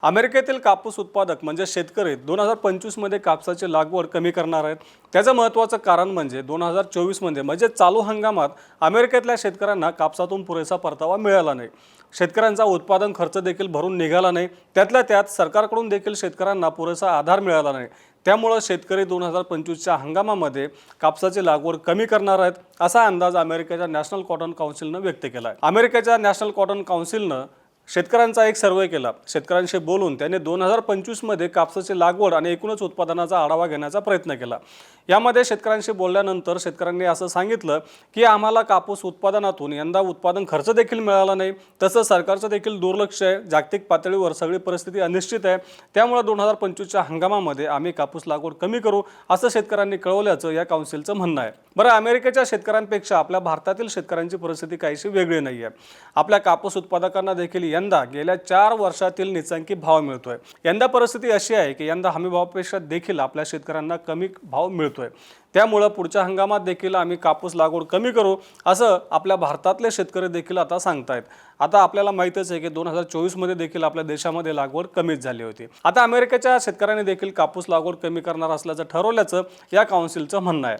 अमेरिकेतील कापूस उत्पादक म्हणजे शेतकरी 2025 मध्ये कापसाची लागवड कमी करणार आहेत। त्याचं महत्त्वाचं कारण म्हणजे 2024 मध्ये म्हणजे चालू हंगामात अमेरिकेतल्या शेतकऱ्यांना कापसातून पुरेसा परतावा मिळाला नाही। शेतकऱ्यांचा उत्पादन खर्च देखील भरून निघाला नाही। त्यातल्या त्यात सरकारकडून देखील शेतकऱ्यांना पुरेसा आधार मिळाला नाही। त्यामुळे शेतकरी 2025च्या हंगामामध्ये कापसाची लागवड कमी करणार आहेत असा अंदाज अमेरिकेच्या नॅशनल कॉटन काउन्सिलने व्यक्त केला आहे। अमेरिकेच्या नॅशनल कॉटन काउन्सिलने शेतकऱ्यांचा एक सर्वे केला। शेतकऱ्यांशी बोलून त्यांनी 2025 मध्ये कापसाची लागवड आणि एकूणच उत्पादनाचा आढावा घेण्याचा प्रयत्न केला। यामध्ये शेतकऱ्यांशी बोलल्यानंतर शेतकऱ्यांनी असं सांगितलं की आम्हाला कापूस उत्पादनातून यंदा उत्पादन खर्च देखील मिळाला नाही, तसंच सरकारचं देखील दुर्लक्ष आहे। जागतिक पातळीवर सगळी परिस्थिती अनिश्चित आहे, त्यामुळे 2025च्या हंगामामध्ये आम्ही कापूस लागवड कमी करू असं शेतकऱ्यांनी कळवल्याचं या काउन्सिलचं म्हणणं आहे। बरं, अमेरिकेच्या शेतकऱ्यांपेक्षा आपल्या भारतातील शेतकऱ्यांची परिस्थिती काहीशी वेगळी नाही आहे। आपल्या कापूस उत्पादकांना देखील यंदा गेल्या 4 वर्षातील नीचांकी भाव मिळतोय। यंदा परिस्थिती अशी आहे की यंदा हमीभावापेक्षा देखील आपल्या शेतकऱ्यांना कमी भाव मिळतोय। त्यामुळे पुढच्या हंगामात देखील आम्ही कापूस लागवड कमी करू असं आपल्या भारतातले शेतकरी देखील आता सांगतायत। आता आपल्याला माहितच आहे की 2024 मध्ये देखील आपल्या देशामध्ये लागवड कमीच झाली होती। आता अमेरिकेच्या शेतकऱ्यांनी देखील कापूस लागवड कमी करणार असल्याचं ठरवल्याचं या काउन्सिलचं म्हणणं आहे।